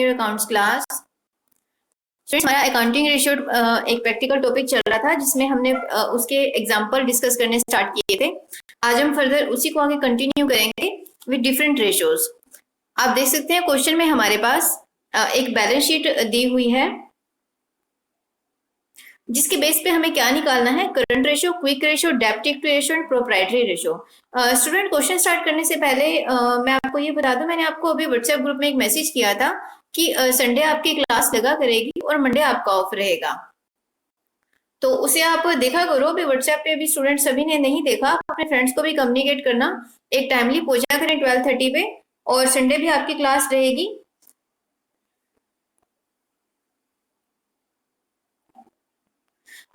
Year accounts class. हमारा accounting ratio एक practical topic चल रहा था जिसमें हमने उसके एग्जांपल डिस्कस करने स्टार्ट किए थे। आज हम फर्दर उसी को आगे कंटिन्यू करेंगे विद डिफरेंट रेशियोज। आप देख सकते हैं क्वेश्चन में हमारे पास एक बैलेंस शीट दी हुई है जिसके बेस पे हमें क्या निकालना है, करंट रेशियो, क्विक रेशियो, डेब्ट equity ratio and proprietary ratio. Student, question start करने से पहले मैं आपको ये बता दूं, मैंने आपको अभी व्हाट्सएप ग्रुप में एक मैसेज किया था कि संडे आपकी क्लास लगा करेगी और मंडे आपका ऑफ रहेगा, तो उसे आप देखा करो। अभी व्हाट्सएप पे अभी स्टूडेंट सभी ने नहीं देखा, अपने फ्रेंड्स को भी कम्युनिकेट करना, एक टाइमली पहुंचा करें 12:30 पे, और संडे भी आपकी क्लास रहेगी।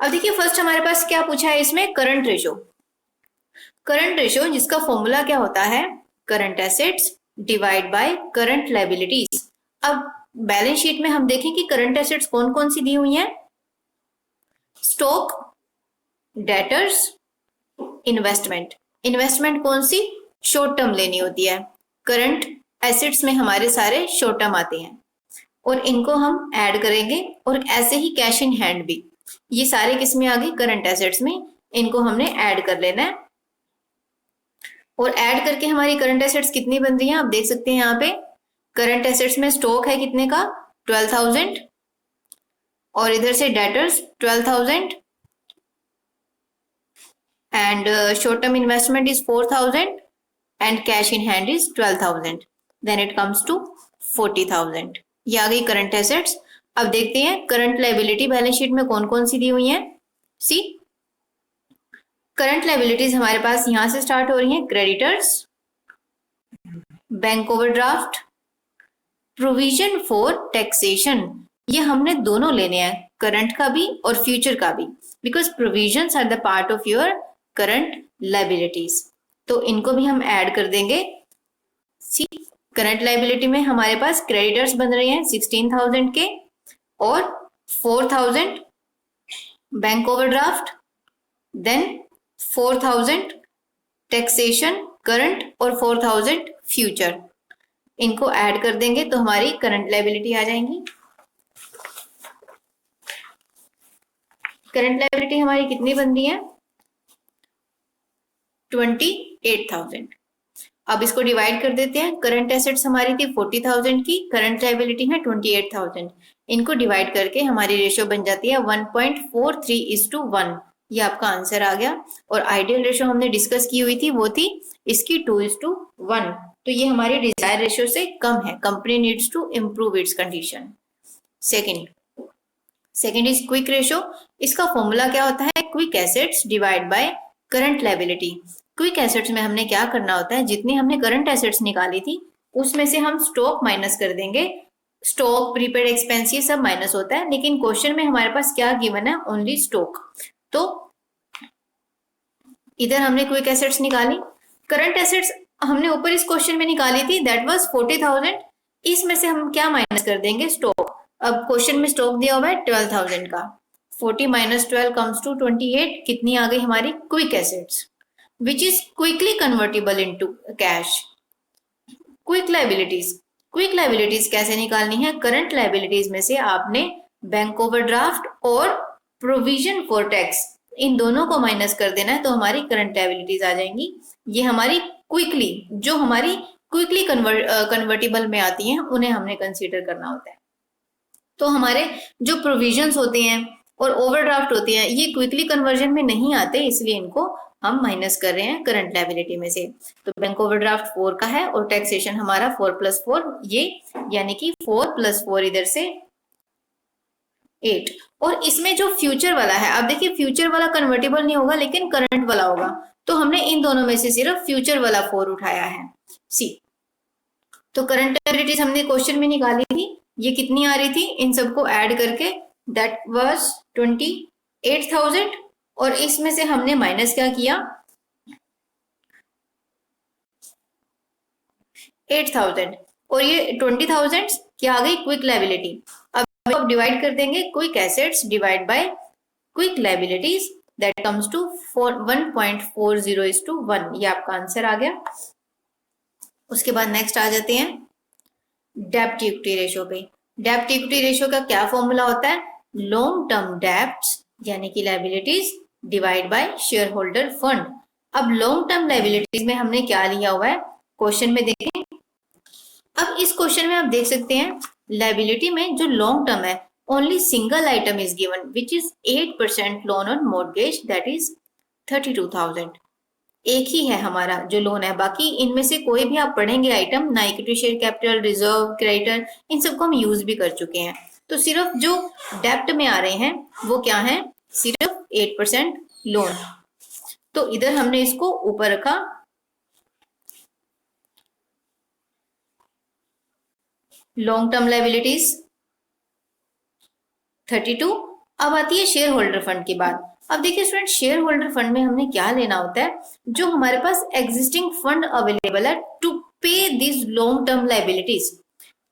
अब देखिए फर्स्ट हमारे पास क्या पूछा है इसमें, करंट रेशियो। करंट रेशियो जिसका फॉर्मूला क्या होता है, current assets divide by current liabilities. अब बैलेंस शीट में हम देखें कि करंट एसेट्स कौन कौन सी दी हुई हैं, स्टॉक, डेटर्स, इन्वेस्टमेंट। इन्वेस्टमेंट कौन सी, शॉर्ट टर्म लेनी होती है। करंट एसेट्स में हमारे सारे शॉर्ट टर्म आते हैं और इनको हम ऐड करेंगे, और ऐसे ही कैश इन हैंड भी, ये सारे किस में आ गए, करंट एसेट्स में, इनको हमने ऐड कर लेना है। और ऐड करके हमारी करंट एसेट्स कितनी बन रही हैं, आप देख सकते हैं यहाँ पे करंट एसेट्स में स्टॉक है कितने का, 12,000, और इधर से debtors 12,000, and short term investment is 4,000 and cash in hand is 12,000, then it comes to 40,000। ये आ गई करंट एसेट्स। अब देखते हैं करंट लायबिलिटी बैलेंस शीट में कौन कौन सी दी हुई है। सी, करंट लायबिलिटीज हमारे पास यहां से स्टार्ट हो रही हैं, creditors, bank overdraft, provision for taxation. ये हमने दोनों लेने हैं, करंट का भी और फ्यूचर का भी, because provisions are the part of your current liabilities, तो इनको भी हम ऐड कर देंगे। सी, करंट लायबिलिटी में हमारे पास क्रेडिटर्स बन रहे हैं 16,000 के, और 4,000 bank overdraft, then 4,000 taxation current, और 4,000 फ्यूचर। इनको ऐड कर देंगे तो हमारी करंट लायबिलिटी आ जाएंगी। करंट लायबिलिटी हमारी कितनी बन रही है, 28,000। अब इसको डिवाइड कर देते हैं, करंट एसेट्स हमारी थी 40,000 की, करंट लायबिलिटी है 28,000, इनको डिवाइड करके हमारी रेशियो बन जाती है 1.43:1। ये आपका आंसर आ गया। और आइडियल रेशियो हमने डिस्कस की हुई थी, वो थी इसकी 2:1, तो ये हमारी डिजायर रेशियो से कम है। Company needs to improve its condition. Second is quick ratio. इसका फॉर्मूला क्या होता है, quick assets divide by current liability. Quick assets में हमने क्या करना होता है, जितनी हमने करंट एसेट्स निकाली थी उसमें से हम स्टॉक माइनस कर देंगे। स्टॉक, प्रीपेड एक्सपेंस, ये सब माइनस होता है, लेकिन क्वेश्चन में हमारे पास क्या गिवन है, ओनली स्टॉक। तो इधर हमने क्विक एसेट्स निकाली, करंट एसेट्स हमने ऊपर इस क्वेश्चन में निकाली थी, दैट वाज 40,000, इसमें से हम क्या माइनस कर देंगे, स्टॉक। अब क्वेश्चन में स्टॉक दिया हुआ है 12,000 का, 40 - 12 कम्स टू 28, कितनी आ गई हमारी quick assets, which is quickly convertible into cash. Quick liabilities, quick liabilities कैसे निकालनी है, करंट लायबिलिटीज में से आपने बैंक ओवरड्राफ्ट और प्रोविजन फॉर टैक्स, इन दोनों को माइनस कर देना है, तो हमारी करंट लायबिलिटीज आ जाएंगी। ये हमारी क्विकली, जो हमारी क्विकली कन्वर्टिबल में आती हैं, उन्हें हमने कंसीडर करना होता है। तो हमारे जो प्रोविजंस होते हैं और ओवरड्राफ्ट होती है, ये क्विकली कन्वर्जन में नहीं आते, इसलिए इनको हम माइनस कर रहे हैं करंट लायबिलिटी में से। तो बैंक ओवरड्राफ्ट 4 का है, और टैक्सेशन हमारा 4+4, ये यानी कि 4+4 इधर से 8। और इसमें जो फ्यूचर वाला है, अब देखिए फ्यूचर वाला कन्वर्टेबल नहीं होगा लेकिन करंट वाला होगा, तो हमने इन दोनों में से सिर्फ फ्यूचर वाला 4 उठाया है। सी, तो करंट लायबिलिटीज हमने क्वेश्चन में निकाली थी, ये कितनी आ रही थी, इन सबको ऐड करके दैट वाज 28,000, और इसमें से हमने माइनस क्या किया, 8,000, और ये 20,000 क्या आ गई, क्विक लायबिलिटी। अब डिवाइड कर देंगे, quick assets divide by quick liabilities, that comes to 1.40:1। ये आपका आंसर आ गया। उसके बाद नेक्स्ट आ जाते हैं डेब्ट इक्विटी रेशियो पे। डेप्ट इक्विटी रेशियो का क्या फॉर्मूला होता है? लॉन्ग टर्म डेप्ट यानी कि liabilities divide by share holder fund. अब लॉन्ग टर्म लाइबिलिटीज में हमने क्या लिया हुआ है क्वेश्चन में देखें। अब इस क्वेश्चन में आप देख सकते हैं लाइबिलिटी में जो लॉन्ग टर्म है only single item is given which is 8% loan on mortgage that is 32,000। एक ही है हमारा जो लोन है, बाकी इनमें से कोई भी आप पढ़ेंगे आइटम ना equity share capital reserve creditor इन सबको हम यूज भी कर चुके हैं। तो सिर्फ जो डेप्ट में आ रहे हैं वो क्या है? सिर्फ 8% लोन। तो इधर हमने इसको ऊपर रखा। Long term liabilities 32। अब आती है शेयर होल्डर फंड की बात। अब देखिए स्टूडेंट, शेयर होल्डर फंड में हमने क्या लेना होता है? जो हमारे पास एग्जिस्टिंग फंड अवेलेबल है टू पे दिस लॉन्ग टर्म लाइबिलिटीज।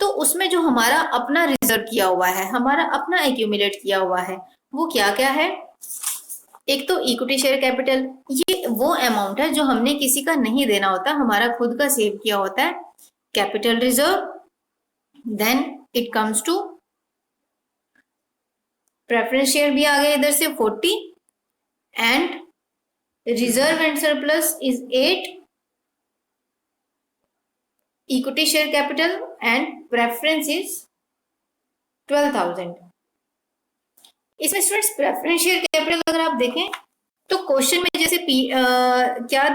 तो उसमें जो हमारा अपना रिजर्व किया हुआ है, हमारा अपना एक्यूमुलेट किया हुआ है, वो क्या क्या है? एक तो इक्विटी शेयर कैपिटल, ये वो अमाउंट है जो हमने किसी का नहीं देना होता, हमारा खुद का सेव किया होता है। Capital reserve, then it comes to preference share भी आ गया इधर से 40 and reserve and surplus is 8, equity share capital and preference is 12,000। इसमें स्टूडेंट्स प्रेफरेंस शेयर कैपिटल अगर आप देखें तो क्वेश्चन में जैसे क्या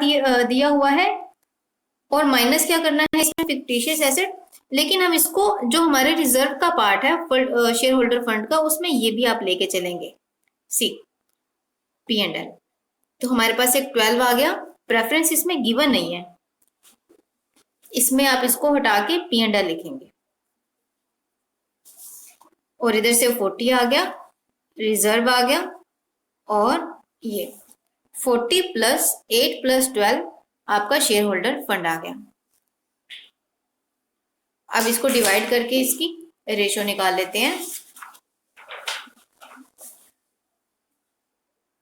दिया हुआ है और माइनस क्या करना है इसमें फिक्टिशियस एसेट, लेकिन हम इसको जो हमारे रिजर्व का पार्ट है शेयर होल्डर फंड का उसमें ये भी आप लेके चलेंगे सी पी एंड एल। तो हमारे पास एक 12 आ गया, प्रेफरेंस इसमें गिवन नहीं है, इसमें आप इसको हटा के पी एंड एल लिखेंगे और इधर से 40 आ गया, रिजर्व आ गया और ये 40 + 8 + 12 आपका शेयर होल्डर फंड आ गया। अब इसको डिवाइड करके इसकी रेशो निकाल लेते हैं।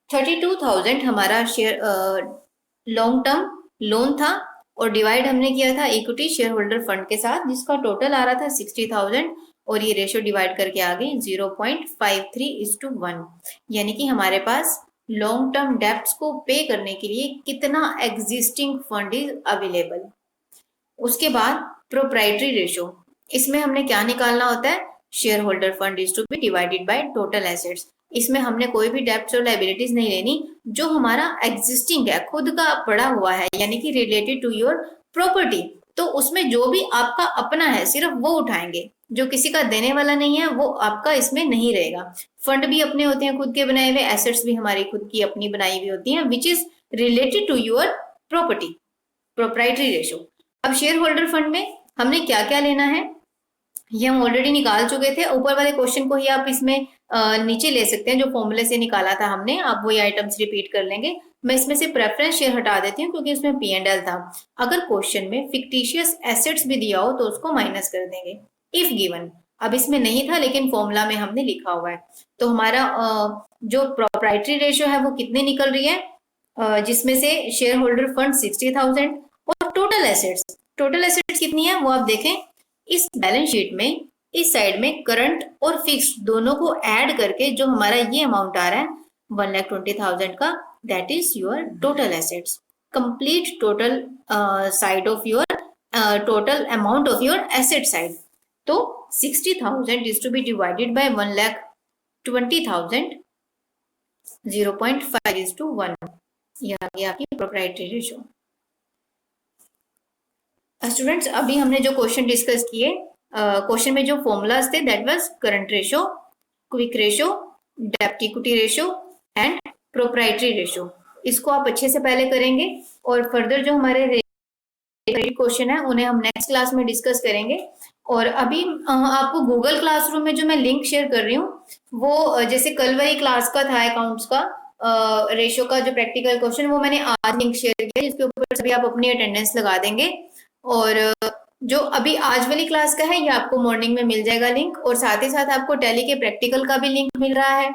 32,000 हमारा शेयर लॉन्ग टर्म लोन था और डिवाइड हमने किया था इक्विटी शेयर होल्डर फंड के साथ जिसका टोटल आ रहा था 60,000 और ये रेशो डिवाइड करके आ गई 0.53:1। यानी कि हमारे पास लॉन्ग टर्म डेब्ट्स को पे करने के लिए कितना एग्जिस्टिंग फंड इज अवेलेबल। उसके बाद प्रोप्राइटरी रेशो, इसमें हमने क्या निकालना होता है? Share holder fund is to be divided by total assets. इसमें हमने कोई भी डेब्ट्स और लाइबिलिटीज नहीं लेनी, जो हमारा एग्जिस्टिंग है खुद का पड़ा हुआ है यानी कि रिलेटेड टू योर प्रॉपर्टी, तो उसमें जो भी आपका अपना है सिर्फ वो उठाएंगे, जो किसी का देने वाला नहीं है वो आपका इसमें नहीं रहेगा। फंड भी अपने होते हैं खुद के बनाए हुए, एसेट्स भी हमारी खुद की अपनी बनाई हुई होती हैं which is related to your property, proprietary ratio. अब शेयर होल्डर फंड में हमने क्या क्या लेना है ये हम ऑलरेडी निकाल चुके थे, ऊपर वाले क्वेश्चन को ही आप इसमें नीचे ले सकते हैं जो फॉर्मूले से निकाला था हमने, आप वही आइटम्स रिपीट कर लेंगे। मैं इसमें से प्रेफरेंस शेयर हटा देती हूँ क्योंकि उसमें पी एंड एल था। अगर क्वेश्चन में फिक्टिशियस एसेट्स भी दिया हो तो उसको माइनस कर देंगे इफ गिवन। अब इसमें नहीं था लेकिन फॉर्मूला में हमने लिखा हुआ है। तो हमारा जो प्रोप्राइटरी रेशियो है वो कितनी निकल रही है, जिसमें से शेयर होल्डर फंड 60,000 और टोटल एसेट्स कितनी है वो आप देखें इस बैलेंस शीट में, इस साइड में करंट और फिक्स्ड दोनों को ऐड करके जो हमारा ये अमाउंट आ रहा है 1,20,000 का, that is your total assets, complete total side of your total amount of your asset side. तो 60,000 is to be divided by 1,20,000, 0.5:1, ये आ गया आपकी प्रोप्राइटरी रेशो। स्टूडेंट्स अभी हमने जो क्वेश्चन डिस्कस किए, क्वेश्चन में जो फॉर्मूलाज थे that was current ratio, quick ratio, डेब्ट equity ratio and proprietary ratio. इसको आप अच्छे से पहले करेंगे और फर्दर जो हमारे क्वेश्चन है उन्हें हम नेक्स्ट क्लास में डिस्कस करेंगे। और अभी आपको गूगल क्लासरूम में जो मैं लिंक शेयर कर रही हूँ वो जैसे कल वही क्लास का था अकाउंट्स का रेशो का जो प्रैक्टिकल क्वेश्चन, वो मैंने आज लिंक शेयर किया जिसके ऊपर सभी आप अपनी अटेंडेंस लगा देंगे। और जो अभी आज वाली क्लास का है ये आपको मॉर्निंग में मिल जाएगा लिंक, और साथ ही साथ आपको टैली के प्रैक्टिकल का भी लिंक मिल रहा है,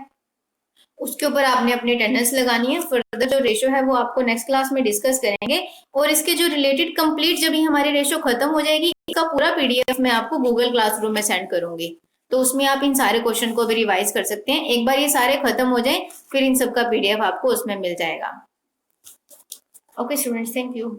उसके ऊपर आपने अपनी अटेंडेंस लगानी है। फर्दर जो रेशो है वो आपको नेक्स्ट क्लास में डिस्कस करेंगे और इसके जो रिलेटेड कंप्लीट जब ही हमारी रेशो खत्म हो जाएगी इसका पूरा पीडीएफ मैं आपको गूगल क्लासरूम में सेंड करूंगी। तो उसमें आप इन सारे क्वेश्चन को भी रिवाइज कर सकते हैं। एक बार ये सारे खत्म हो जाए फिर इन सब का पीडीएफ आपको उसमें मिल जाएगा। Okay students, thank you.